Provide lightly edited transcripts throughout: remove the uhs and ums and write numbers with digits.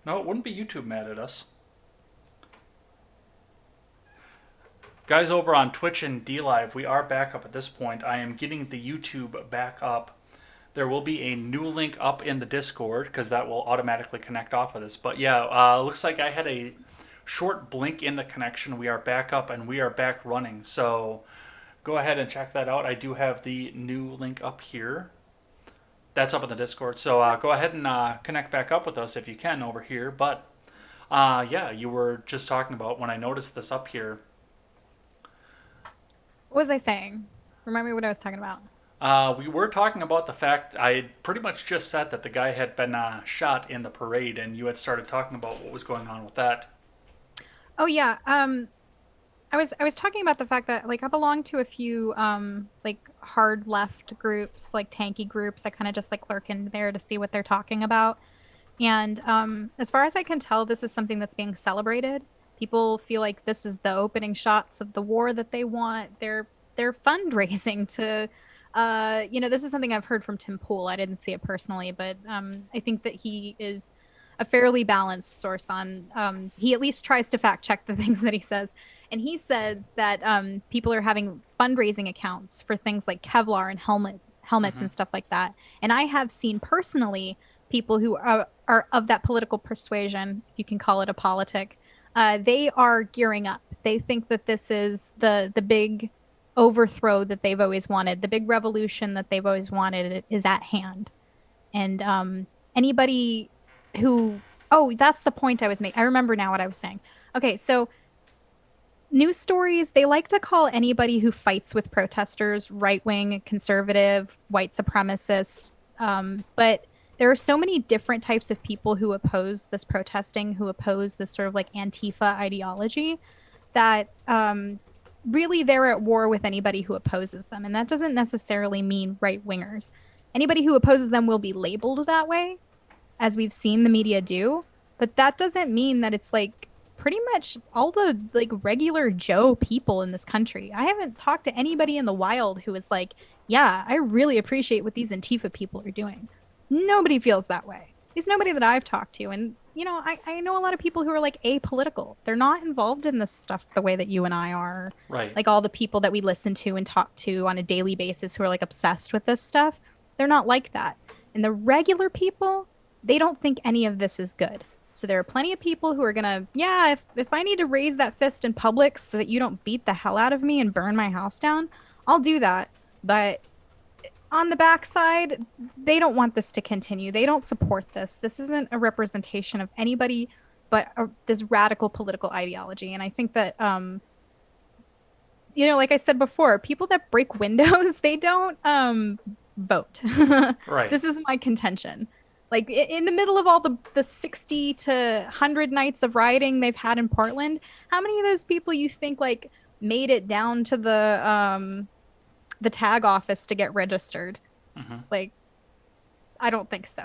No, it wouldn't be YouTube mad at us. Guys over on Twitch and DLive, we are back up at this point. I am getting the YouTube back up. There will be a new link up in the Discord because that will automatically connect off of this. But yeah, looks like I had a short blink in the connection. We are back up and we are back running. So go ahead and check that out. I do have the new link up here. That's up in the Discord. So go ahead and connect back up with us if you can over here. But yeah, you were just talking about when I noticed this up here. What was I saying? Remind me what I was talking about. We were talking about the fact I pretty much just said that the guy had been shot in the parade, and you had started talking about what was going on with that. Oh yeah. I was talking about the fact that like I belong to a few like hard left groups, like tanky groups. I kind of just like lurk in there to see what they're talking about. And as far as I can tell, this is something that's being celebrated. People feel like this is the opening shots of the war that they want. They're fundraising to this is something I've heard from Tim Pool. I didn't see it personally, but I think that he is a fairly balanced source on he at least tries to fact check the things that he says. And he says that people are having fundraising accounts for things like Kevlar and helmets Mm-hmm. and stuff like that. And I have seen personally people who are of that political persuasion, you can call it a politic, they are gearing up. They think that this is the big overthrow that they've always wanted, the big revolution that they've always wanted is at hand. And anybody who, oh, that's the point I was making. I remember now what I was saying. Okay, so news stories, they like to call anybody who fights with protesters right wing, conservative, white supremacist. But there are so many different types of people who oppose this protesting, who oppose this sort of like Antifa ideology, that really they're at war with anybody who opposes them. And that doesn't necessarily mean right wingers. Anybody who opposes them will be labeled that way, as we've seen the media do. But that doesn't mean that it's like pretty much all the like regular Joe people in this country. I haven't talked to anybody in the wild who is like, yeah, I really appreciate what these Antifa people are doing. Nobody feels that way. There's nobody that I've talked to. And, I know a lot of people who are like apolitical. They're not involved in this stuff the way that you and I are. Right. Like all the people that we listen to and talk to on a daily basis who are like obsessed with this stuff. They're not like that. And the regular people, they don't think any of this is good. So there are plenty of people who are gonna, yeah, if I need to raise that fist in public so that you don't beat the hell out of me and burn my house down, I'll do that. But on the backside, they don't want this to continue. They don't support this. This isn't a representation of anybody but this radical political ideology. And I think that, like I said before, people that break windows, they don't vote. Right. This is my contention. Like in the middle of all the 60 to 100 nights of rioting they've had in Portland, how many of those people you think like made it down to the tag office to get registered? Mm-hmm. Like, I don't think so.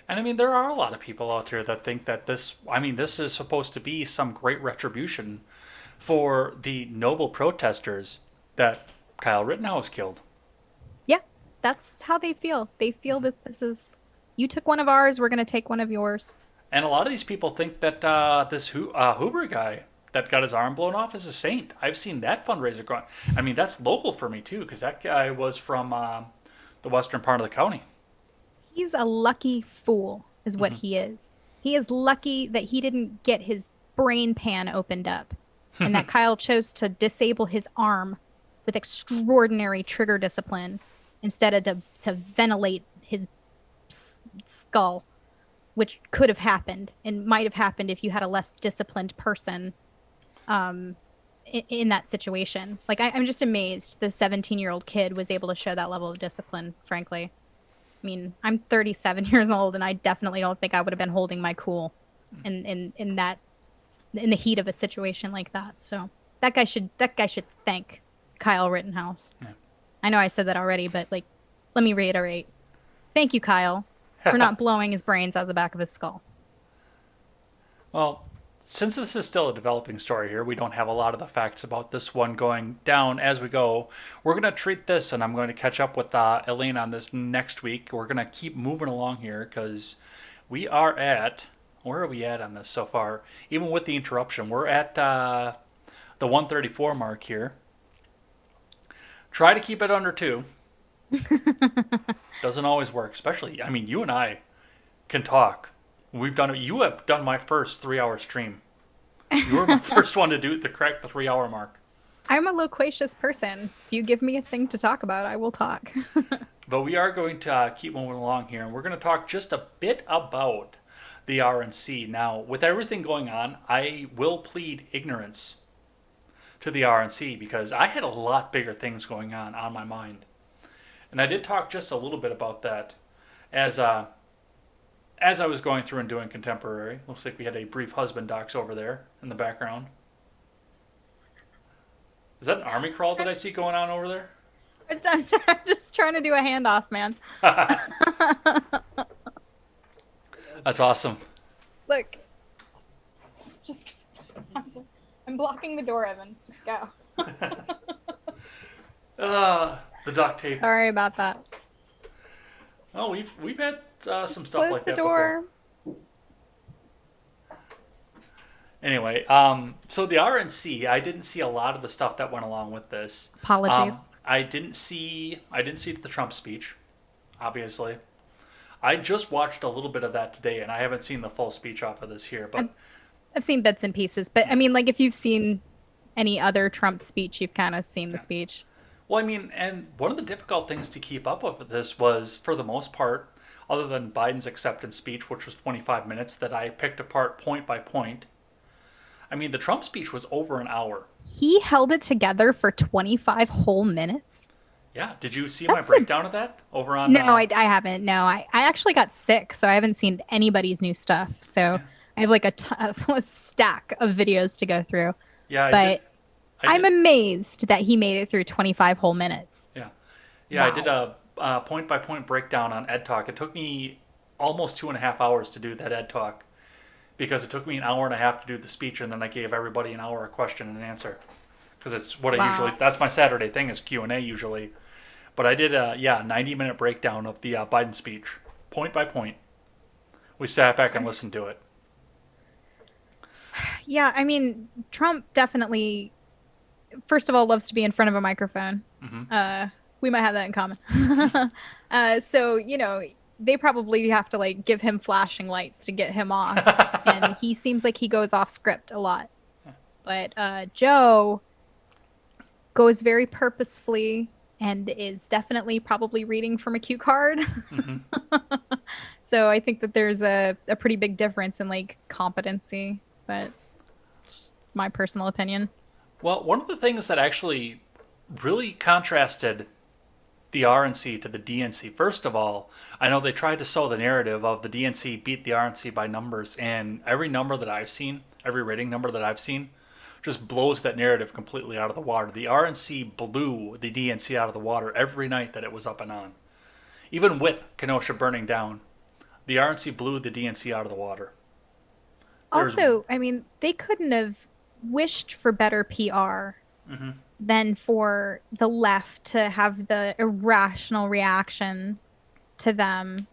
And I mean, there are a lot of people out there that think that this is supposed to be some great retribution for the noble protesters that Kyle Rittenhouse killed. Yeah, that's how they feel. They feel that this is, you took one of ours, we're going to take one of yours. And a lot of these people think that this Huber guy that got his arm blown off is a saint. I've seen that fundraiser going. I mean, that's local for me too, because that guy was from the western part of the county. He's a lucky fool, is what Mm-hmm. he is. He is lucky that he didn't get his brain pan opened up and that Kyle chose to disable his arm with extraordinary trigger discipline instead of to ventilate his skull, which could have happened and might have happened if you had a less disciplined person um, in that situation. Like, I'm just amazed the 17-year-old kid was able to show that level of discipline, frankly. I mean, I'm 37 years old, and I definitely don't think I would have been holding my cool in that in the heat of a situation like that. So that guy should thank Kyle Rittenhouse. I know I said that already, but like, let me reiterate. Thank you, Kyle, for Yeah. not blowing his brains out of the back of his skull. Well, since this is still a developing story here, we don't have a lot of the facts about this one going down as we go. We're going to treat this, and I'm going to catch up with Elaine on this next week. We're going to keep moving along here because We are at, where are we at on this so far? Even with the interruption, we're at the 134 mark here. Try to keep it under 2. Doesn't always work, especially, I mean, you and I can talk. We've done it. You have done my first 3-hour stream. You were my first one to crack the 3-hour mark. I'm a loquacious person. If you give me a thing to talk about, I will talk. But we are going to keep moving along here, and we're going to talk just a bit about the RNC. Now, with everything going on, I will plead ignorance to the RNC because I had a lot bigger things going on my mind. And I did talk just a little bit about that as I was going through and doing contemporary. Looks like we had a brief husband docs over there in the background. Is that an army crawl that I see going on over there? I'm just trying to do a handoff, man. That's awesome. Look. Just... I'm blocking the door, Evan. Just go. The duct tape. Sorry about that. Oh, we've had some stuff Close like the that door. before. Anyway, so the RNC, I didn't see a lot of the stuff that went along with this. Apologies. I didn't see the Trump speech, obviously. I just watched a little bit of that today, and I haven't seen the full speech off of this here. But I've seen bits and pieces, but I mean, like, if you've seen any other Trump speech, you've kind of seen the speech. well, I mean, and one of the difficult things to keep up with this was, for the most part, other than Biden's acceptance speech, which was 25 minutes, that I picked apart point by point. I mean, the Trump speech was over an hour. He held it together for 25 whole minutes. Yeah. Did you see my breakdown of that over on? No, I haven't. No, I actually got sick, so I haven't seen anybody's new stuff. So I have like a stack of videos to go through. Yeah, but I'm did. amazed that he made it through 25 whole minutes. Yeah. Wow. I did a point by point breakdown on Ed Talk. It took me almost 2.5 hours to do that Ed Talk because it took me an hour and a half to do the speech, and then I gave everybody an hour a question and answer because it's what I usually. That's my Saturday thing is Q&A usually. But I did a 90-minute breakdown of the Biden speech, point by point. We sat back and listened to it. Yeah, I mean, Trump definitely, first of all, loves to be in front of a microphone. Mm-hmm. We might have that in common. So, you know, they probably have to, like, give him flashing lights to get him off. And he seems like he goes off script a lot. But Joe goes very purposefully and is definitely probably reading from a cue card. Mm-hmm. So I think that there's a pretty big difference in, like, competency. But just my personal opinion. Well, one of the things that actually really contrasted the RNC to the DNC, first of all, I know they tried to sell the narrative of the DNC beat the RNC by numbers, and every number that I've seen, every rating number that I've seen, just blows that narrative completely out of the water. The RNC blew the DNC out of the water every night that it was up and on. Even with Kenosha burning down, the RNC blew the DNC out of the water. Also, I mean, they couldn't have wished for better PR than for the left to have the irrational reaction to them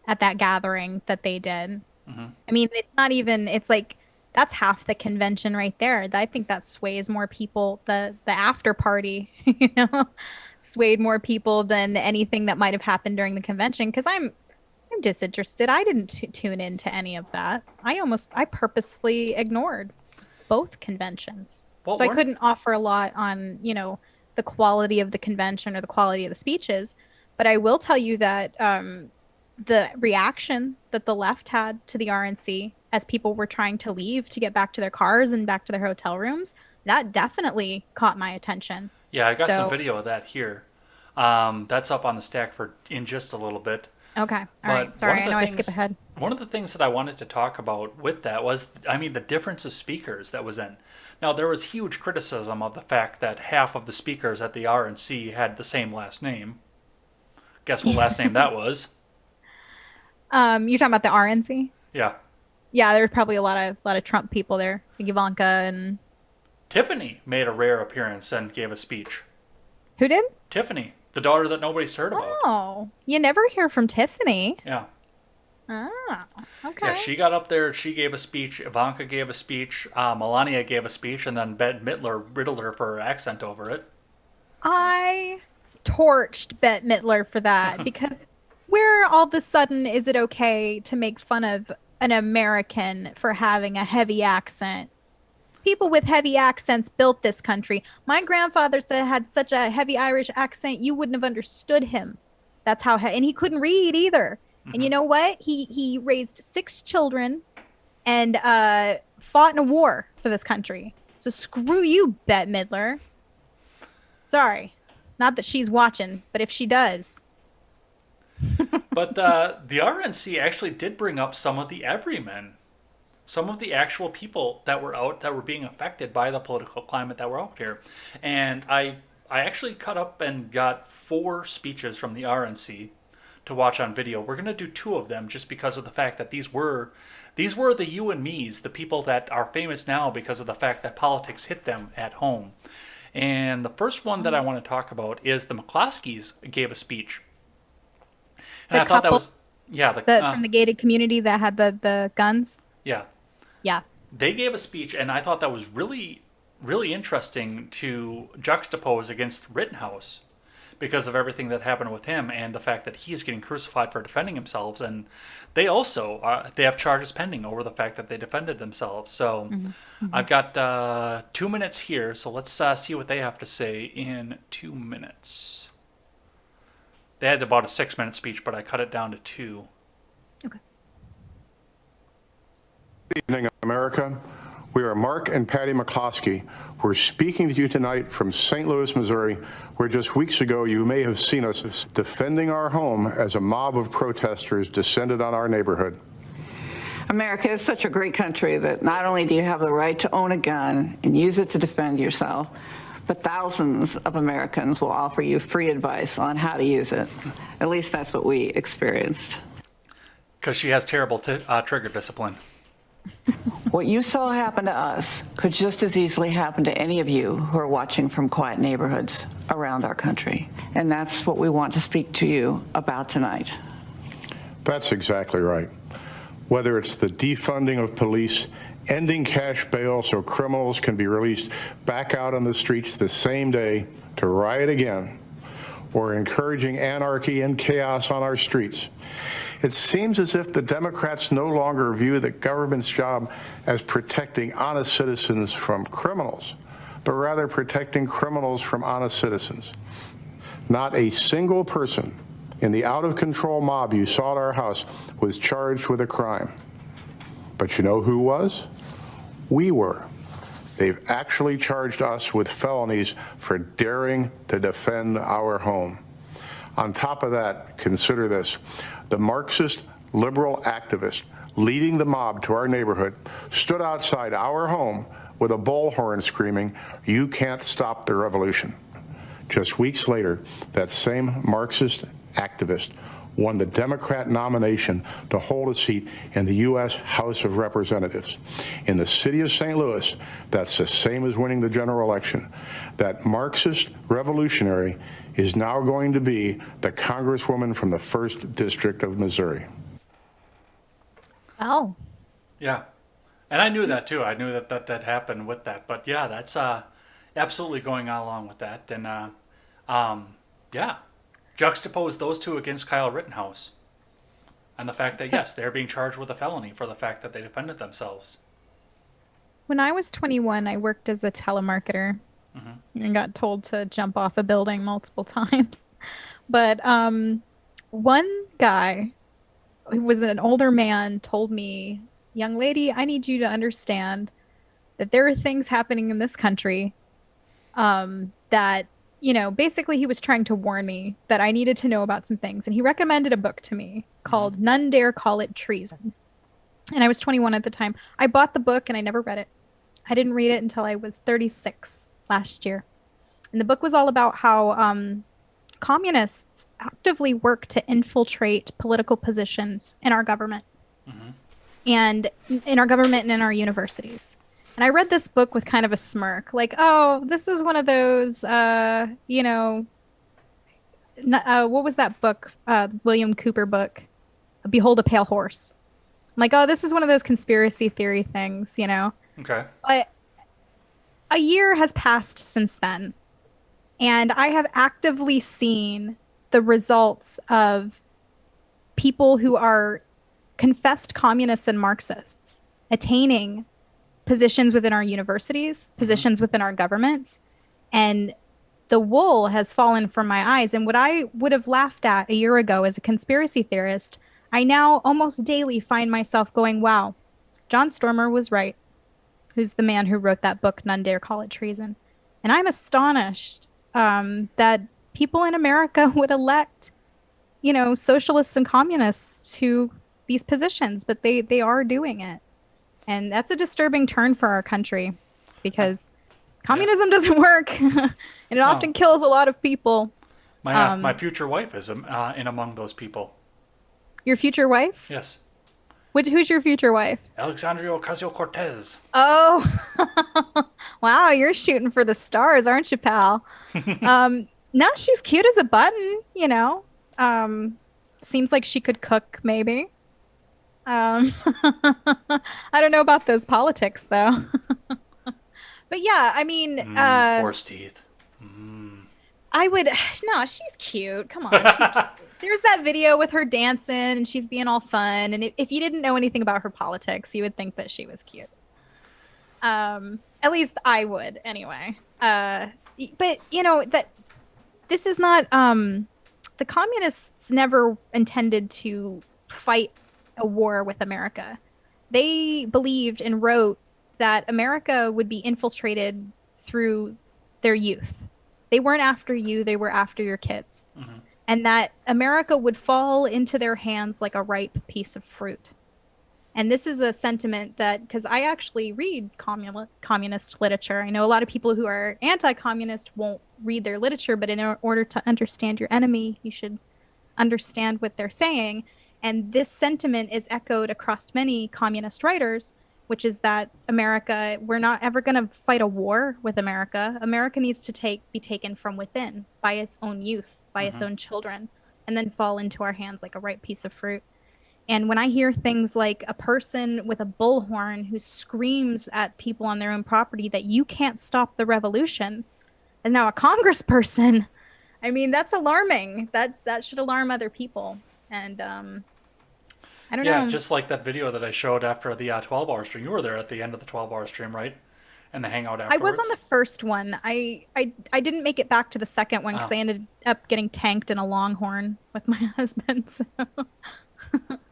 at that gathering that they did. Mm-hmm. I mean, it's not even, it's like, that's half the convention right there. I think that sways more people, the after party, you know, swayed more people than anything that might have happened during the convention. Because I'm disinterested. I didn't tune into any of that. I purposefully ignored both conventions. Well, so I couldn't offer a lot on, you know, the quality of the convention or the quality of the speeches. But I will tell you that the reaction that the left had to the RNC as people were trying to leave to get back to their cars and back to their hotel rooms, that definitely caught my attention. Yeah, I got some video of that here. That's up on the stack in just a little bit. Okay. All right. Sorry, I know I skip ahead. One of the things that I wanted to talk about with that was, I mean, the difference of speakers that was in. Now, there was huge criticism of the fact that half of the speakers at the RNC had the same last name. Guess what last name that was? You're talking about the RNC? Yeah. Yeah, there's probably a lot of Trump people there, like Ivanka and... Tiffany made a rare appearance and gave a speech. Who did? Tiffany, the daughter that nobody's heard about. Oh, you never hear from Tiffany. Yeah. Oh, Yeah, okay. she got up there. She gave a speech. Ivanka gave a speech. Melania gave a speech, and then Bette Midler riddled her for her accent over it. I torched Bette Midler for that because where all of a sudden is it okay to make fun of an American for having a heavy accent? People with heavy accents built this country. My grandfather said had such a heavy Irish accent you wouldn't have understood him. That's how, and he couldn't read either. And you Hmm. know what? He raised six children and fought in a war for this country. So screw you, Bette Midler. Sorry. Not that she's watching, but if she does. But the RNC actually did bring up some of the everymen, some of the actual people that were out that were being affected by the political climate that were out here. And I actually cut up and got 4 speeches from the RNC to watch on video. We're going to do 2 of them just because of the fact that these were the you and me's, the people that are famous now because of the fact that politics hit them at home. And the first one that I want to talk about is the McCloskeys gave a speech. And The I thought that couple was, yeah, from the gated community that had the guns. yeah, Yeah. they gave a speech, and I thought that was really, really interesting to juxtapose against Rittenhouse because of everything that happened with him and the fact that he is getting crucified for defending himself. And they also they have charges pending over the fact that they defended themselves. So Hmm. Hmm. I've got 2 minutes here, so let's see what they have to say in 2 minutes. They had about a 6-minute speech, but I cut it down to 2. Okay. Good evening, America. We are Mark and Patty McCloskey. We're speaking to you tonight from St. Louis, Missouri, where just weeks ago you may have seen us defending our home as a mob of protesters descended on our neighborhood. America is such a great country that not only do you have the right to own a gun and use it to defend yourself, but thousands of Americans will offer you free advice on how to use it. At least that's what we experienced. Because she has terrible trigger discipline. What you saw happen to us could just as easily happen to any of you who are watching from quiet neighborhoods around our country. And that's what we want to speak to you about tonight. That's exactly right. Whether it's the defunding of police, ending cash bail so criminals can be released back out on the streets the same day to riot again, or encouraging anarchy and chaos on our streets. It seems as if the Democrats no longer view the government's job as protecting honest citizens from criminals, but rather protecting criminals from honest citizens. Not a single person in the out-of-control mob you saw at our house was charged with a crime. But you know who was? We were. They've actually charged us with felonies for daring to defend our home. On top of that, consider this. The Marxist liberal activist leading the mob to our neighborhood stood outside our home with a bullhorn screaming, "You can't stop the revolution." Just weeks later, that same Marxist activist won the Democrat nomination to hold a seat in the U.S. House of Representatives. In the city of St. Louis, that's the same as winning the general election. That Marxist revolutionary is now going to be the Congresswoman from the 1st District of Missouri. Oh. Yeah. And I knew that too. I knew that happened with that. But yeah, that's absolutely going on along with that. And yeah, juxtapose those two against Kyle Rittenhouse and the fact that, yes, they're being charged with a felony for the fact that they defended themselves. When I was 21, I worked as a telemarketer and got told to jump off a building multiple times. But one guy who was an older man told me, "Young lady, I need you to understand that there are things happening in this country that, basically he was trying to warn me that I needed to know about some things." And he recommended a book to me called None Dare Call It Treason. And I was 21 at the time. I bought the book and I never read it. I didn't read it until I was 36 last year. And the book was all about how communists actively work to infiltrate political positions in our government and in our government and in our universities. And I read this book with kind of a smirk, like, oh, this is one of those, what was that book? William Cooper book. behold a pale horse. I'm like, oh, this is one of those conspiracy theory things, you know? Okay. But a year has passed since then, and I have actively seen the results of people who are confessed communists and Marxists attaining positions within our universities, positions within our governments, and the wool has fallen from my eyes. And what I would have laughed at a year ago as a conspiracy theorist, I now almost daily find myself going, wow, John Stormer was right, who's the man who wrote that book, None Dare Call It Treason. And I'm astonished that people in America would elect, socialists and communists to these positions, but they are doing it. And that's a disturbing turn for our country because communism doesn't work and it often kills a lot of people. My future wife is in among those people. Your future wife? Yes. Who's your future wife? Alexandria Ocasio-Cortez. Oh, wow, you're shooting for the stars, aren't you, pal? No, she's cute as a button, Seems like she could cook, maybe. I don't know about those politics, though. But yeah, I mean, horse teeth. I would. No, she's cute. Come on. She's cute. There's that video with her dancing and she's being all fun. And if you didn't know anything about her politics, you would think that she was cute. At least I would, anyway. But that this is not. The communists never intended to fight a war with America. They believed and wrote that America would be infiltrated through their youth. They weren't after you, they were after your kids. Mm-hmm. And that America would fall into their hands like a ripe piece of fruit. And this is a sentiment that, because I actually read communist literature. I know a lot of people who are anti-communist won't read their literature, but in order to understand your enemy, you should understand what they're saying. And this sentiment is echoed across many communist writers, which is that America, we're not ever going to fight a war with America. America needs to be taken from within by its own youth, by its own children, and then fall into our hands like a ripe piece of fruit. And when I hear things like a person with a bullhorn who screams at people on their own property that you can't stop the revolution is now a congressperson, I mean, that's alarming. That should alarm other people. And I don't know. Yeah, just like that video that I showed after the 12-hour stream. You were there at the end of the 12-hour stream, right? And the hangout afterwards. I was on the first one. I didn't make it back to the second one because I ended up getting tanked in a Longhorn with my husband. So.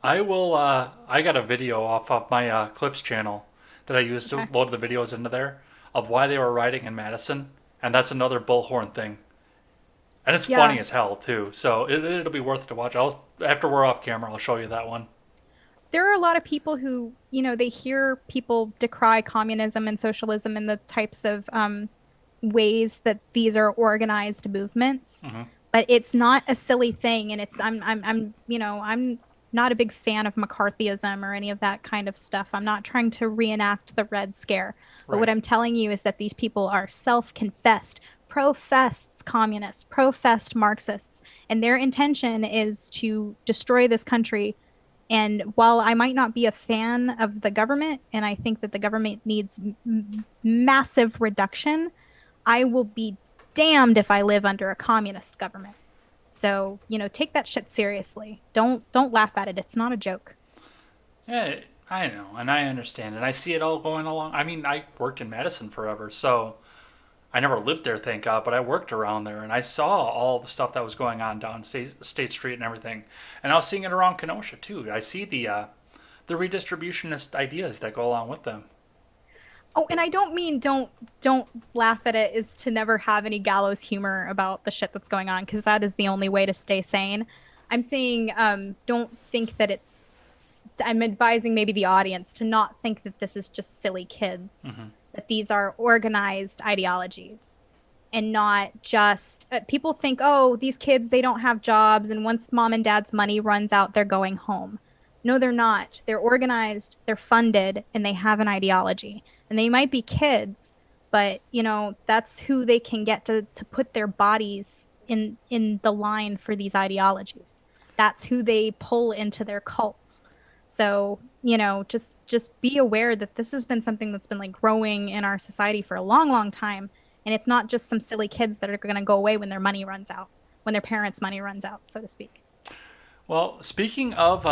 I will. I got a video off of my Clips channel that I used to load the videos into there of why they were riding in Madison, and that's another bullhorn thing. And it's funny as hell too. So it'll be worth it to watch. After we're off camera, I'll show you that one. There are a lot of people who, they hear people decry communism and socialism in the types of ways that these are organized movements. Mm-hmm. But it's not a silly thing, and I'm not a big fan of McCarthyism or any of that kind of stuff. I'm not trying to reenact the Red Scare. But what I'm telling you is that these people are self-confessed, professed communists, professed Marxists, and their intention is to destroy this country. And while I might not be a fan of the government, and I think that the government needs massive reduction, I will be damned if I live under a communist government. So, take that shit seriously. Don't laugh at it. It's not a joke. Yeah, I know, and I understand, and I see it all going along. I mean, I worked in Madison forever, so I never lived there, thank God, but I worked around there, and I saw all the stuff that was going on down State Street and everything. And I was seeing it around Kenosha, too. I see the redistributionist ideas that go along with them. Oh, and I don't mean don't laugh at it is to never have any gallows humor about the shit that's going on, because that is the only way to stay sane. I'm saying don't think that I'm advising maybe the audience to not think that this is just silly kids, that these are organized ideologies and not just people think, oh, these kids, they don't have jobs, and once mom and dad's money runs out, they're going home. No, they're not. They're organized, they're funded, and they have an ideology. And they might be kids, but, that's who they can get to put their bodies in the line for these ideologies. that's who they pull into their cults. So, just be aware that this has been something that's been like growing in our society for a long, long time. And it's not just some silly kids that are going to go away when their money runs out, when their parents' money runs out, so to speak. Well, speaking of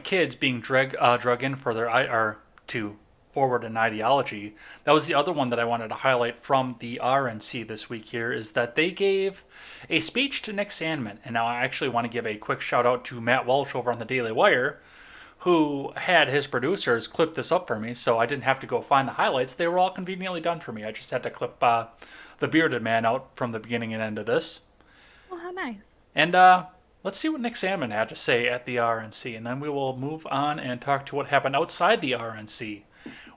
kids being drug in for their or to forward an ideology, that was the other one that I wanted to highlight from the RNC this week here is that they gave a speech to Nick Sandmann. And now I actually want to give a quick shout out to Matt Walsh over on the Daily Wire, who had his producers clip this up for me, so I didn't have to go find the highlights. They were all conveniently done for me. I just had to clip the bearded man out from the beginning and end of this. Oh, how nice. And let's see what Nick Sandmann had to say at the RNC, and then we will move on and talk to what happened outside the RNC,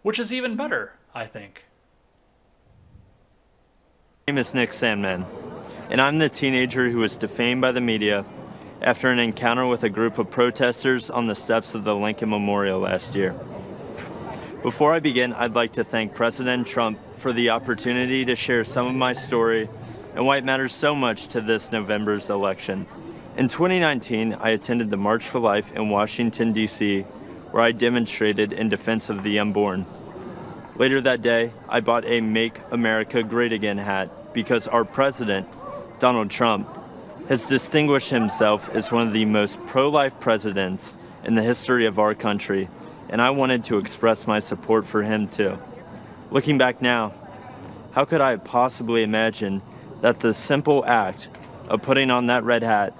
which is even better, I think. My name is Nick Sandmann, and I'm the teenager who was defamed by the media after an encounter with a group of protesters on the steps of the Lincoln Memorial last year. Before I begin, I'd like to thank President Trump for the opportunity to share some of my story and why it matters so much to this November's election. In 2019, I attended the March for Life in Washington, D.C., where I demonstrated in defense of the unborn. Later that day, I bought a Make America Great Again hat because our president, Donald Trump, has distinguished himself as one of the most pro-life presidents in the history of our country, and I wanted to express my support for him too. Looking back now, how could I possibly imagine that the simple act of putting on that red hat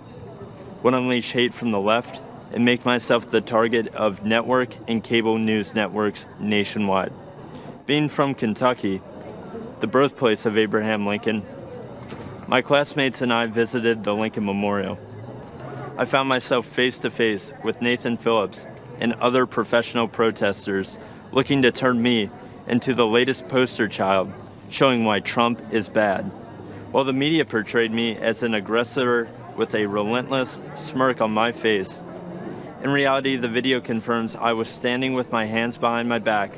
would unleash hate from the left and make myself the target of network and cable news networks nationwide? Being from Kentucky, the birthplace of Abraham Lincoln, my classmates and I visited the Lincoln Memorial. I found myself face to face with Nathan Phillips and other professional protesters looking to turn me into the latest poster child showing why Trump is bad. While the media portrayed me as an aggressor with a relentless smirk on my face, in reality, the video confirms I was standing with my hands behind my back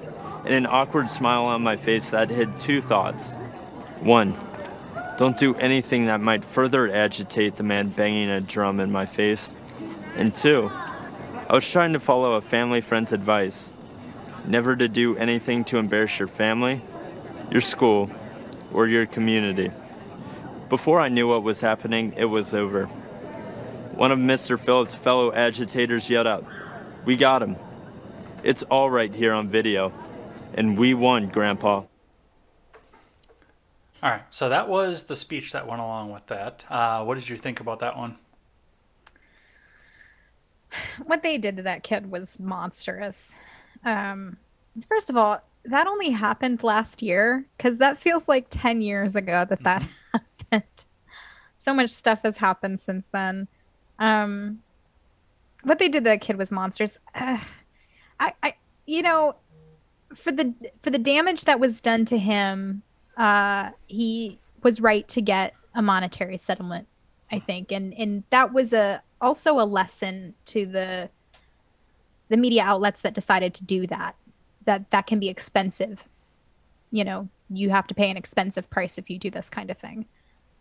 and an awkward smile on my face that hid two thoughts. One, don't do anything that might further agitate the man banging a drum in my face. And two, I was trying to follow a family friend's advice, never to do anything to embarrass your family, your school, or your community. Before I knew what was happening, it was over. One of Mr. Phillips' fellow agitators yelled out, "We got him. It's all right here on video. And we won, Grandpa." All right, so that was the speech that went along with that. What did you think about that one? What they did to that kid was monstrous. First of all, that only happened last year, because that feels like 10 years ago that happened. So much stuff has happened since then. What they did to that kid was monstrous. For the damage that was done to him, he was right to get a monetary settlement, I think, and that was also a lesson to the media outlets that decided to do that. That can be expensive. You have to pay an expensive price if you do this kind of thing.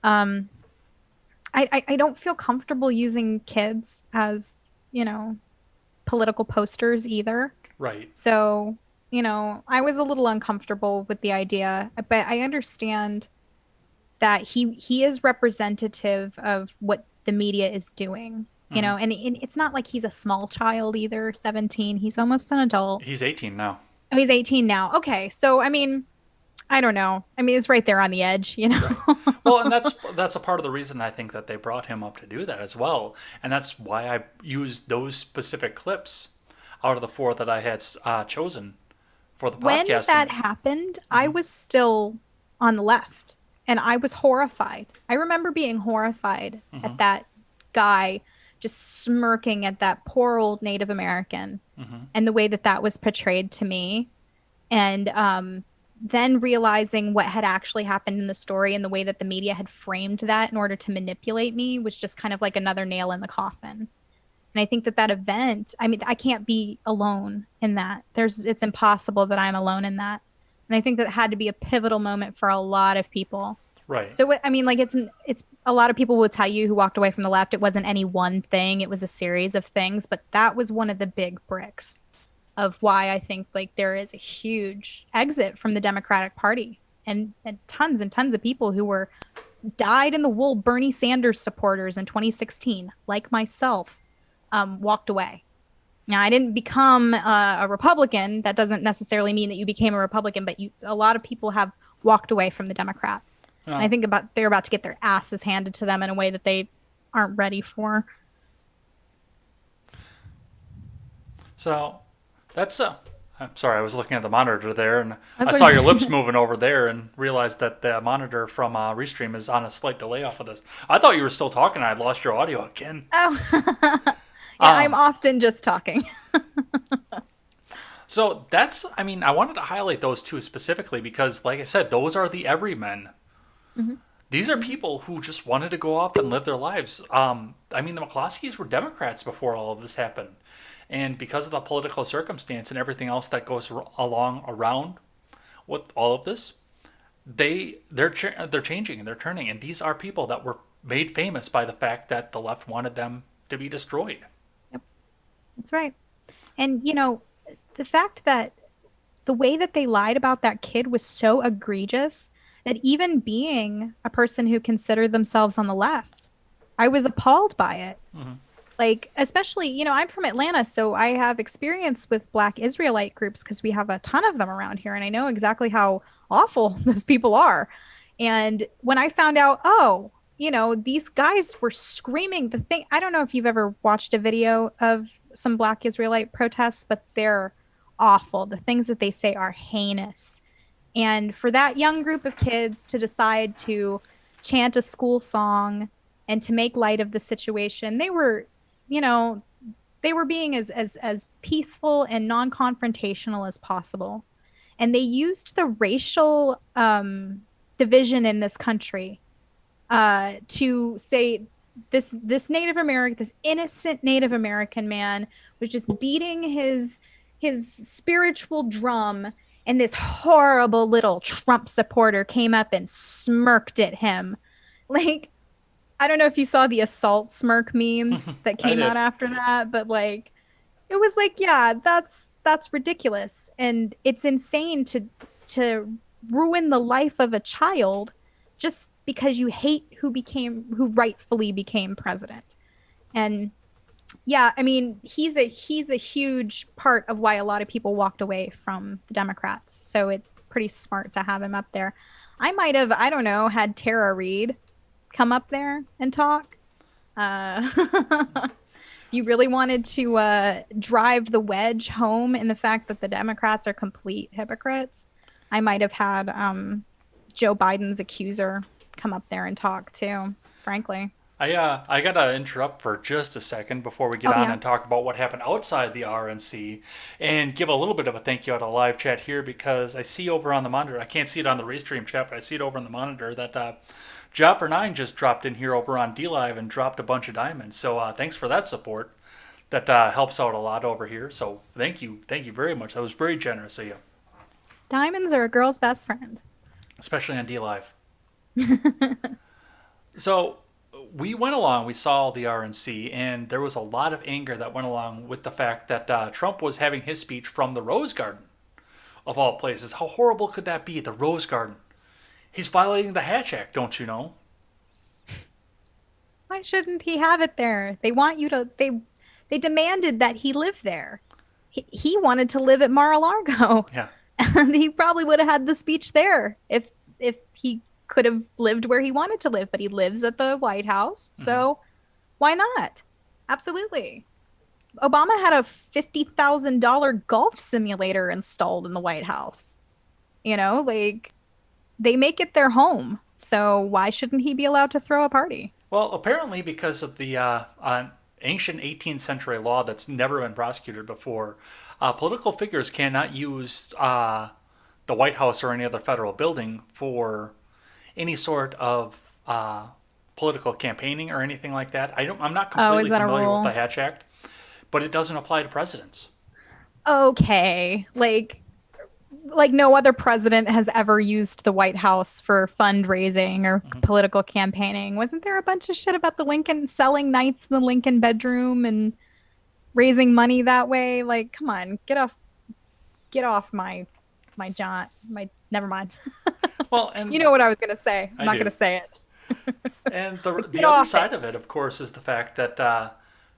I don't feel comfortable using kids as, political posters either. Right. So, I was a little uncomfortable with the idea, but I understand that he is representative of what the media is doing, and it's not like he's a small child either, 17. He's almost an adult. He's 18 now. Oh, he's 18 now. Okay. So, I don't know. It's right there on the edge, Right. Well, and that's a part of the reason I think that they brought him up to do that as well. And that's why I used those specific clips out of the four that I had chosen for the podcast. When that happened, I was still on the left, and I was horrified. I remember being horrified at that guy just smirking at that poor old Native American and the way that was portrayed to me. And then realizing what had actually happened in the story and the way that the media had framed that in order to manipulate me was just kind of like another nail in the coffin. And I think that event, I can't be alone in that. It's impossible that I'm alone in that. And I think that had to be a pivotal moment for a lot of people. Right. So I mean, like it's a lot of people will tell you who walked away from the left. It wasn't any one thing; it was a series of things. But that was one of the big bricks of why I think like there is a huge exit from the Democratic Party, and tons of people who were dyed in the wool Bernie Sanders supporters in 2016, like myself, walked away. Now, I didn't become a Republican. That doesn't necessarily mean that you became a Republican, but a lot of people have walked away from the Democrats. And I think they're about to get their asses handed to them in a way that they aren't ready for. So that's I'm sorry, I was looking at the monitor there, and I That's saw okay. your lips moving over there, and realized that the monitor from Restream is on a slight delay off of this. I thought you were still talking. I'd lost your audio again. Oh, yeah, I'm often just talking. So that's, I mean, I wanted to highlight those two specifically because, like I said, those are the everymen. These are people who just wanted to go off and live their lives. I mean, the McCloskeys were Democrats before all of this happened. And because of the political circumstance and everything else that goes along around with all of this, they're changing and they're turning. And these are people that were made famous by the fact that the left wanted them to be destroyed. Yep, that's right. And, you know, the fact that the way that they lied about that kid was so egregious that even being a person who considered themselves on the left, I was appalled by it. Like, especially, you know, I'm from Atlanta, so I have experience with Black Israelite groups because we have a ton of them around here, and I know exactly how awful those people are. And when I found out, oh, you know, these guys were screaming the thing. I don't know if you've ever watched a video of some Black Israelite protests, but they're awful. The things that they say are heinous. And for that young group of kids to decide to chant a school song and to make light of the situation, they were, you know, they were being as peaceful and non-confrontational as possible. And they used the racial division in this country to say this Native American, this innocent Native American man was just beating his spiritual drum, and this horrible little Trump supporter came up and smirked at him. Like, I don't know if you saw the assault smirk memes that came out after that, but like, it was like, yeah, that's ridiculous. And it's insane to ruin the life of a child just because you hate who rightfully became president. And yeah, I mean, he's a huge part of why a lot of people walked away from the Democrats. So it's pretty smart to have him up there. I might have, I don't know, had Tara Reid come up there and talk. You really wanted to drive the wedge home in the fact that the Democrats are complete hypocrites. I might have had Joe Biden's accuser come up there and talk too, frankly. I gotta interrupt for just a second before we get on and talk about what happened outside the RNC, and give a little bit of a thank you out of live chat here, because I see over on the monitor, I can't see it on the Restream chat, but I see it over on the monitor that Jopper9 just dropped in here over on DLive and dropped a bunch of diamonds. So thanks for that support. That helps out a lot over here. So thank you very much. That was very generous of you. Diamonds are a girl's best friend, especially on DLive. So we went along, we saw the RNC, and there was a lot of anger that went along with the fact that Trump was having his speech from the Rose Garden, of all places. How horrible could that be, the Rose Garden? He's violating the Hatch Act, don't you know? Why shouldn't he have it there? They want you to, they demanded that he live there. He wanted to live at Mar-a-Lago. Yeah. And he probably would have had the speech there if he could have lived where he wanted to live, but he lives at the White House. So why not? Absolutely. Obama had a $50,000 golf simulator installed in the White House. You know, like, they make it their home. So why shouldn't he be allowed to throw a party? Well, apparently because of the ancient 18th century law that's never been prosecuted before, political figures cannot use the White House or any other federal building for any sort of political campaigning or anything like that. I'm not completely familiar with the Hatch Act, but it doesn't apply to presidents. Okay, like, like no other president has ever used the White House for fundraising or political campaigning. Wasn't there a bunch of shit about the Lincoln selling nights in the Lincoln bedroom and raising money that way? Like, come on, get off my John, my never mind. Well, and You know what I was gonna say. I'm I not do. gonna say it. And the Get other off side it. of it, of course, is the fact that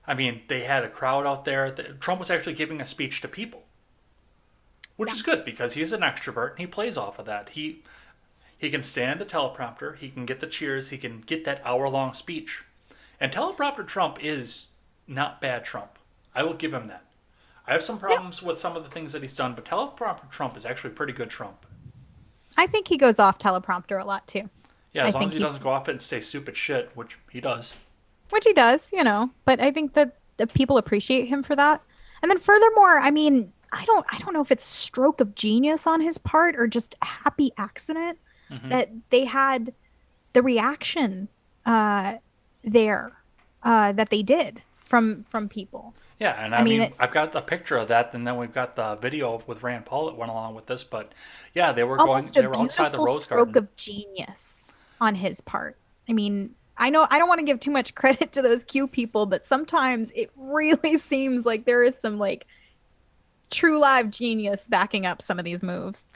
I mean, they had a crowd out there. Trump was actually giving a speech to people, which is good because he's an extrovert and he plays off of that. He can stand the teleprompter, he can get the cheers, he can get that hour-long speech. And teleprompter Trump is not bad Trump. I will give him that. I have some problems with some of the things that he's done, but teleprompter Trump is actually pretty good Trump. I think he goes off teleprompter a lot too. Yeah, I as long think as he doesn't go off it and say stupid shit, which he does. Which he does, you know. But I think that the people appreciate him for that. And then furthermore, I mean, I don't know if it's stroke of genius on his part or just a happy accident that they had the reaction there that they did from people. Yeah, and I mean, I've got a picture of that, and then we've got the video with Rand Paul that went along with this. But yeah, they were outside the Rose stroke Garden. of genius on his part. I mean, I know I don't want to give too much credit to those Q people, but sometimes it really seems like there is some like true live genius backing up some of these moves.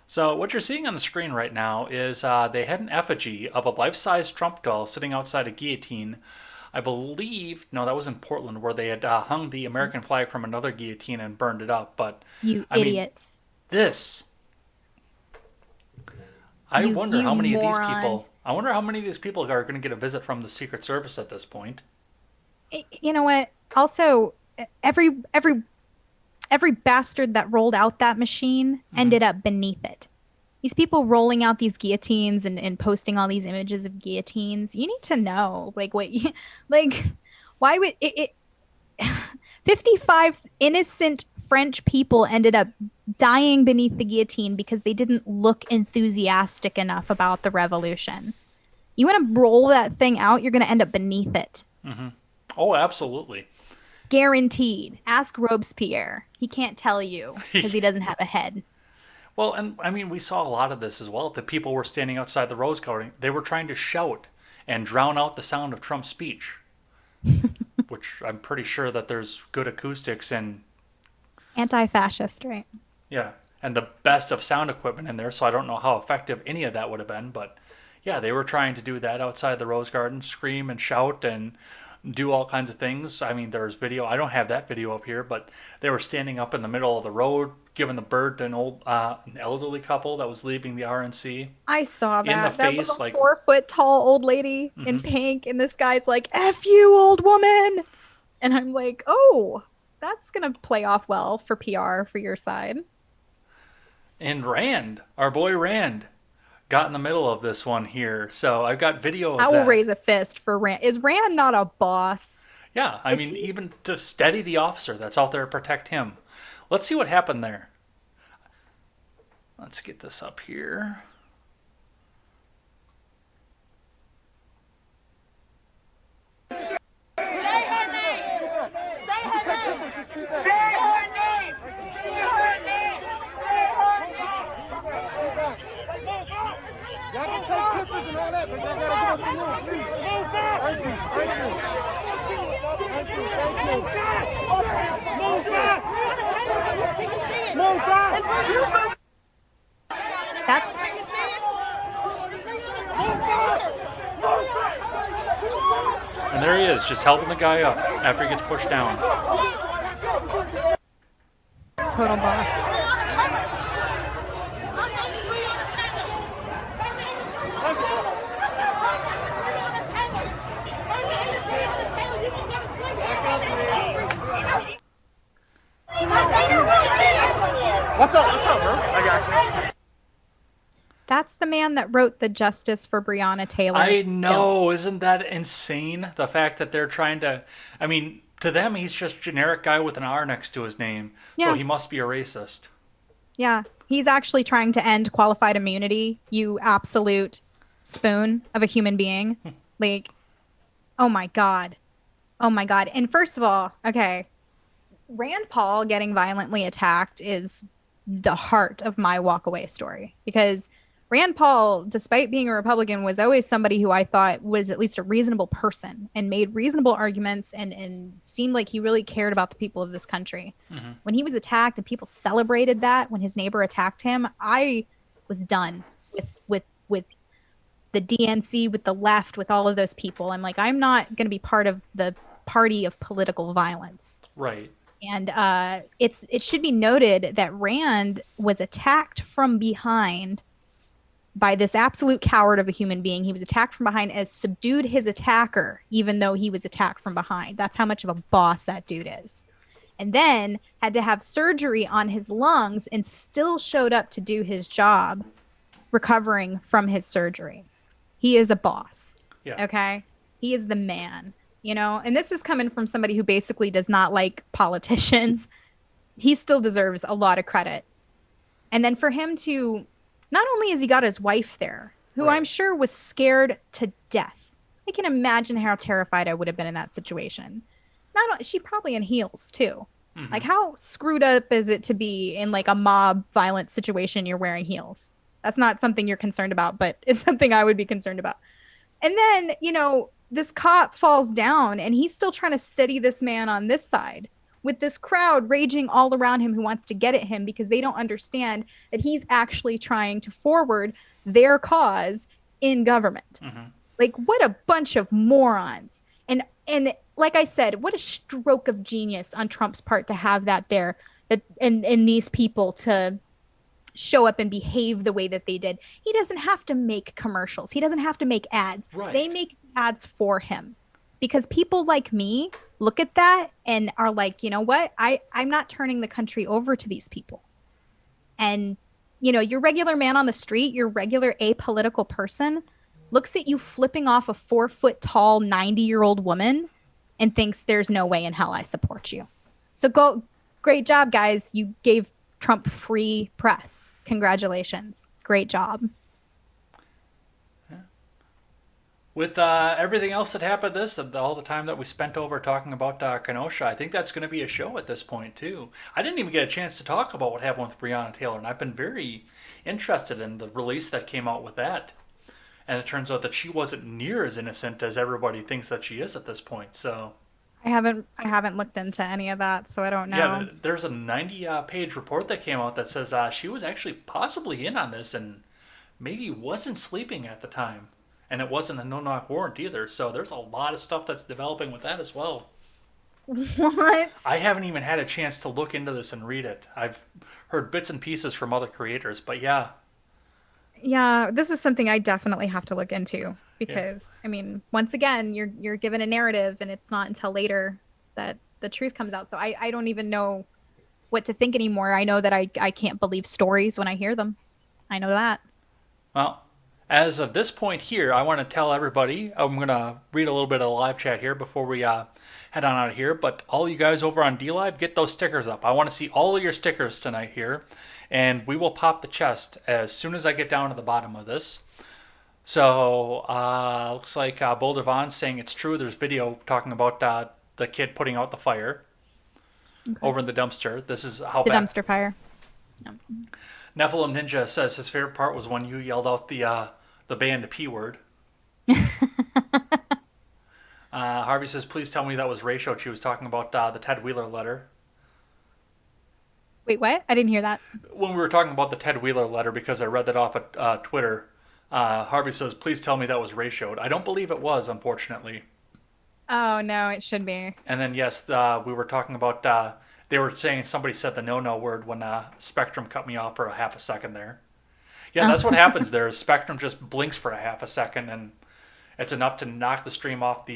So what you're seeing on the screen right now is they had an effigy of a life-size Trump doll sitting outside a guillotine. I believe, no, that was in Portland where they had hung the American flag from another guillotine and burned it up. But You I mean, idiots. this. I You- wonder you how many of these morons. people. I wonder how many of these people are going to get a visit from the Secret Service at this point. You know what? Also, every bastard that rolled out that machine ended up beneath it. These people rolling out these guillotines and posting all these images of guillotines, you need to know, like, what you, like, why would it 55 innocent French people ended up dying beneath the guillotine because they didn't look enthusiastic enough about the revolution. You want to roll that thing out, you're going to end up beneath it. Oh, absolutely. Guaranteed. Ask Robespierre. He can't tell you because he doesn't have a head. Well, and I mean, we saw a lot of this as well. The people were standing outside the Rose Garden. They were trying to shout and drown out the sound of Trump's speech, which I'm pretty sure that there's good acoustics and Anti-fascist, right? yeah, and the best of sound equipment in there. So I don't know how effective any of that would have been, but yeah, they were trying to do that outside the Rose Garden, scream and shout and do all kinds of things. I mean, there's video. I don't have that video up here, but they were standing up in the middle of the road, giving the bird to an elderly couple that was leaving the RNC. I saw that. In the That face, little like 4-foot tall old lady in pink, and this guy's like, "F you, old woman," and I'm like, "Oh, that's gonna play off well for PR for your side." And Rand, our boy Rand, got in the middle of this one here. So I've got video of I will that. raise a fist for Rand. Is Rand not a boss? Yeah, I mean, even to steady the officer that's out there to protect him. Let's see what happened there. Let's get this up here. Y'all can take pictures and all that, but y'all gotta give us a move, please. Thank you, thank you. Thank you, thank you. Move back! Move back! That's And there he is, just helping the guy up after he gets pushed down. total boss. What's up, bro? I got you. That's the man that wrote the Justice for Breonna Taylor. I know, isn't that insane? The fact that they're trying to, I mean, to them, he's just generic guy with an R next to his name. Yeah. So he must be a racist. Yeah, he's actually trying to end qualified immunity, you absolute spoon of a human being. Like, oh my God. Oh my God. And first of all, okay, Rand Paul getting violently attacked is the heart of my walkaway story, because Rand Paul, despite being a Republican, was always somebody who I thought was at least a reasonable person and made reasonable arguments and seemed like he really cared about the people of this country. Mm-hmm. When he was attacked and people celebrated that when his neighbor attacked him, I was done with the DNC, with the left, with all of those people. I'm like, I'm not going to be part of the party of political violence. Right. And it should be noted that Rand was attacked from behind by this absolute coward of a human being. He was attacked from behind, as subdued his attacker, even though he was attacked from behind. That's how much of a boss that dude is. And then had to have surgery on his lungs and still showed up to do his job, recovering from his surgery. He is a boss. Yeah. Okay? He is the man, you know? And this is coming from somebody who basically does not like politicians. He still deserves a lot of credit. And then for him to, not only has he got his wife there, who Right. I'm sure was scared to death. I can imagine how terrified I would have been in that situation. She probably in heels too. Mm-hmm. Like, how screwed up is it to be in like a mob violent situation you're wearing heels? That's not something you're concerned about, but it's something I would be concerned about. And then, you know, this cop falls down and he's still trying to steady this man on this side, with this crowd raging all around him who wants to get at him because they don't understand that he's actually trying to forward their cause in government. Mm-hmm. Like, what a bunch of morons. And like I said, what a stroke of genius on Trump's part to have that there, and these people to show up and behave the way that they did. He doesn't have to make commercials. He doesn't have to make ads. Right. They make ads for him, because people like me look at that and are like, you know what? I'm not turning the country over to these people. And, you know, your regular man on the street, your regular apolitical person looks at you flipping off a 4-foot tall 90-year-old woman and thinks there's no way in hell I support you. So great job, guys. You gave Trump free press. Congratulations. Great job. With everything else that happened all the time that we spent over talking about Kenosha, I think that's going to be a show at this point, too. I didn't even get a chance to talk about what happened with Breonna Taylor, and I've been very interested in the release that came out with that. And it turns out that she wasn't near as innocent as everybody thinks that she is at this point, so... I haven't looked into any of that, so I don't know. Yeah, there's a 90-page report that came out that says she was actually possibly in on this and maybe wasn't sleeping at the time. And it wasn't a no-knock warrant either, so there's a lot of stuff that's developing with that as well. What? I haven't even had a chance to look into this and read it. I've heard bits and pieces from other creators, but yeah. Yeah, this is something I definitely have to look into, because I mean, once again, you're given a narrative and it's not until later that the truth comes out. So I don't even know what to think anymore. I know that I can't believe stories when I hear them. I know that. Well, as of this point here, I want to tell everybody, I'm going to read a little bit of the live chat here before we head on out of here, but all you guys over on DLive, get those stickers up. I want to see all of your stickers tonight here, and we will pop the chest as soon as I get down to the bottom of this. So, looks like Boulder Vaughn's saying it's true. There's video talking about the kid putting out the fire over in the dumpster. This is how The bad. dumpster fire. Yep. Nephilim Ninja says his favorite part was when you yelled out the band P word. Harvey says, please tell me that was Rachel. She was talking about the Ted Wheeler letter. Wait, what? I didn't hear that. When we were talking about the Ted Wheeler letter, because I read that off at Twitter, Harvey says, please tell me that was Rachel. I don't believe it was, unfortunately. Oh, no, it should be. And then, yes, we were talking about, they were saying somebody said the no-no word when Spectrum cut me off for a half a second there. Yeah, that's what happens there. Is Spectrum just blinks for a half a second, and it's enough to knock the stream off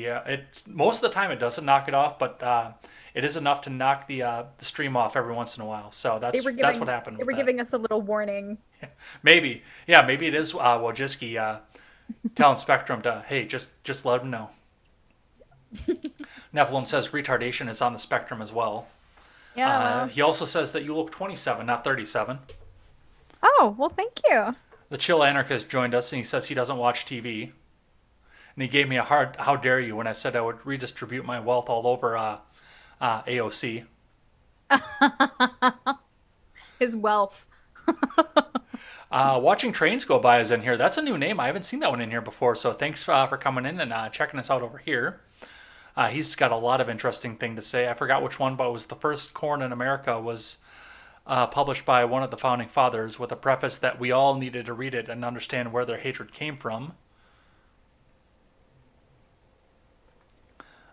most of the time it doesn't knock it off, but it is enough to knock the stream off every once in a while. So that's what happened. They were giving us a little warning. Maybe it is Wojcicki telling Spectrum to, hey, just let him know. Nephilim says retardation is on the spectrum as well. Yeah. He also says that you look 27, not 37. Oh, well, thank you. The Chill Anarchist joined us, and he says he doesn't watch TV. And he gave me a hard, how dare you, when I said I would redistribute my wealth all over AOC. his wealth. Watching Trains Go By is in here. That's a new name. I haven't seen that one in here before. So thanks for coming in and checking us out over here. He's got a lot of interesting thing to say. I forgot which one, but it was the first Corn in America was published by one of the founding fathers with a preface that we all needed to read it and understand where their hatred came from.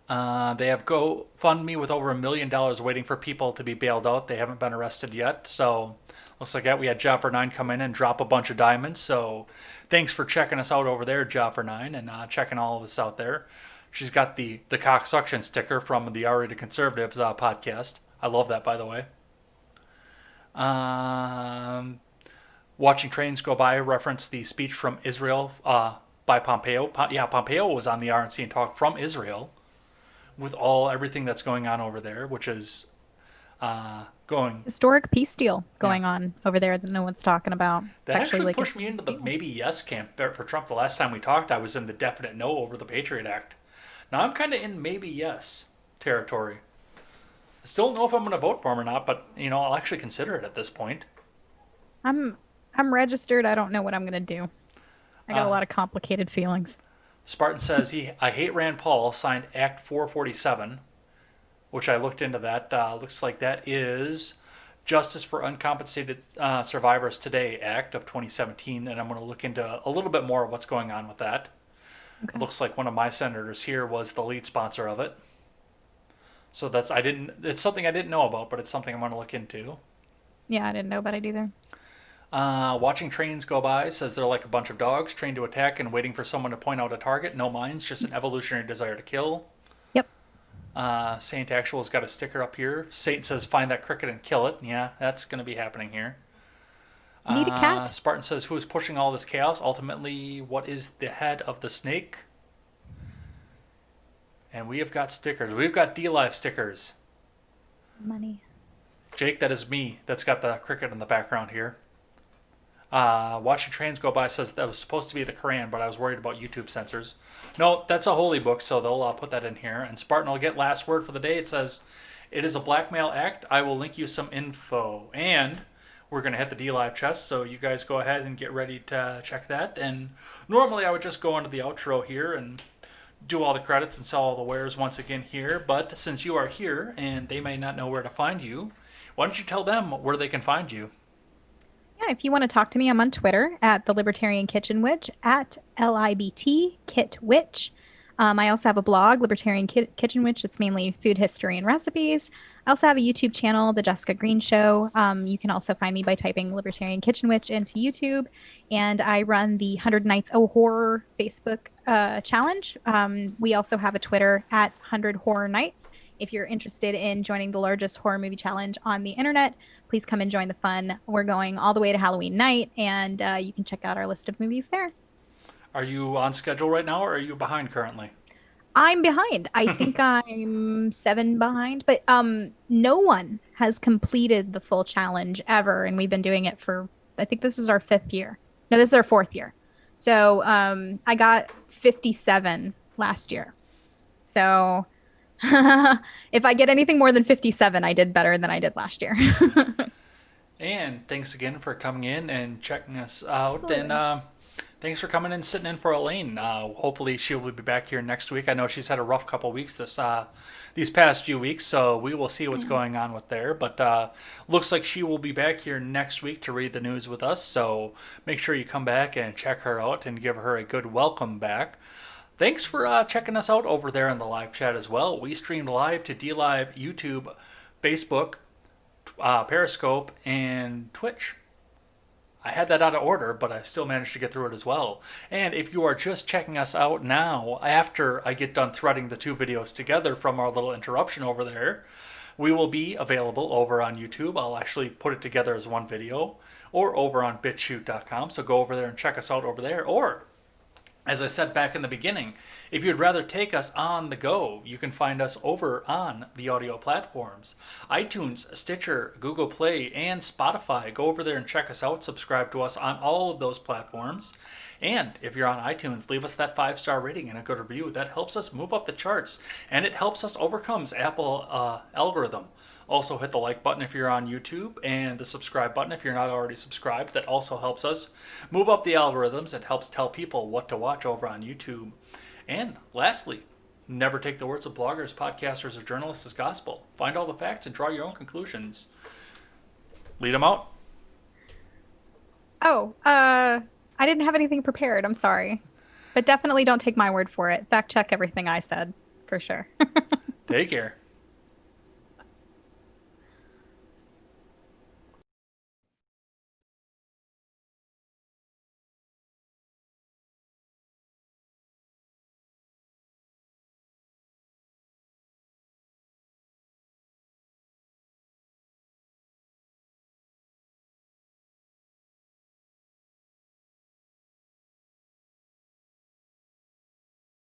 They have GoFundMe with over $1 million waiting for people to be bailed out. They haven't been arrested yet. So looks like that we had Joffer9 come in and drop a bunch of diamonds. So thanks for checking us out over there, Joffer9, and checking all of us out there. She's got the cocksuction sticker from the R-Rated Conservatives podcast. I love that, by the way. Watching Trains Go By referenced the speech from Israel by Pompeo. Pompeo was on the RNC and talked from Israel with everything that's going on over there, which is historic peace deal going on over there that no one's talking about. That actually pushed me into the maybe yes camp for Trump. The last time we talked, I was in the definite no over the Patriot Act. Now I'm kind of in maybe yes territory. I still don't know if I'm going to vote for him or not, but I'll actually consider it at this point. I'm registered. I don't know what I'm going to do. I got a lot of complicated feelings. Spartan says I hate Rand Paul signed Act 447, which I looked into that. Looks like that is Justice for Uncompensated Survivors Today Act of 2017, and I'm going to look into a little bit more of what's going on with that. Okay. It looks like one of my senators here was the lead sponsor of it. So it's something I didn't know about, but it's something I'm going to look into. Yeah, I didn't know about it either. Watching Trains Go By says they're like a bunch of dogs trained to attack and waiting for someone to point out a target. No minds, just an evolutionary desire to kill. Yep. Saint Actual's got a sticker up here. Saint says find that cricket and kill it. Yeah, that's going to be happening here. Need a cat. Spartan says who is pushing all this chaos? Ultimately, what is the head of the snake? And we have got stickers. We've got D-Live stickers. Money. Jake, that is me. That's got the cricket in the background here. Watching Trains Go By says that was supposed to be the Quran, but I was worried about YouTube censors. No, that's a holy book, so they'll put that in here. And Spartan will get last word for the day. It says, it is a blackmail act. I will link you some info. And we're going to hit the D-Live chest, so you guys go ahead and get ready to check that. And normally I would just go into the outro here and do all the credits and sell all the wares once again here. But since you are here and they may not know where to find you, why don't you tell them where they can find you? Yeah, if you want to talk to me, I'm on Twitter at the Libertarian Kitchen Witch, at LIBT Kit Witch. I also have a blog, Libertarian Kitchen Witch. It's mainly food history and recipes. I also have a YouTube channel, The Jessica Green Show. You can also find me by typing Libertarian Kitchen Witch into YouTube. And I run the 100 Nights of Horror Facebook challenge. We also have a Twitter at 100 Horror Nights. If you're interested in joining the largest horror movie challenge on the internet, please come and join the fun. We're going all the way to Halloween night, and you can check out our list of movies there. Are you on schedule right now, or are you behind currently? I'm behind. I think I'm 7 behind, but no one has completed the full challenge ever, and we've been doing it for, I think this is our 5th year. No, this is our 4th year. So I got 57 last year. So if I get anything more than 57, I did better than I did last year. And thanks again for coming in and checking us out. And thanks for coming and sitting in for Elaine. Hopefully she will be back here next week. I know she's had a rough couple weeks these past few weeks, so we will see what's going on with there. But looks like she will be back here next week to read the news with us. So make sure you come back and check her out and give her a good welcome back. Thanks for checking us out over there in the live chat as well. We streamed live to DLive, YouTube, Facebook, Periscope, and Twitch. I had that out of order, but I still managed to get through it as well. And if you are just checking us out now, after I get done threading the 2 videos together from our little interruption over there, we will be available over on YouTube. I'll actually put it together as one video, or over on BitChute.com. So go over there and check us out over there. Or, as I said back in the beginning, if you'd rather take us on the go, you can find us over on the audio platforms. iTunes, Stitcher, Google Play, and Spotify. Go over there and check us out. Subscribe to us on all of those platforms. And if you're on iTunes, leave us that 5-star rating and a good review. That helps us move up the charts, and it helps us overcome Apple algorithm. Also, hit the like button if you're on YouTube and the subscribe button if you're not already subscribed. That also helps us move up the algorithms. It helps tell people what to watch over on YouTube. And lastly, never take the words of bloggers, podcasters, or journalists as gospel. Find all the facts and draw your own conclusions. Lead them out. Oh, I didn't have anything prepared. I'm sorry. But definitely don't take my word for it. Fact check everything I said, for sure. Take care.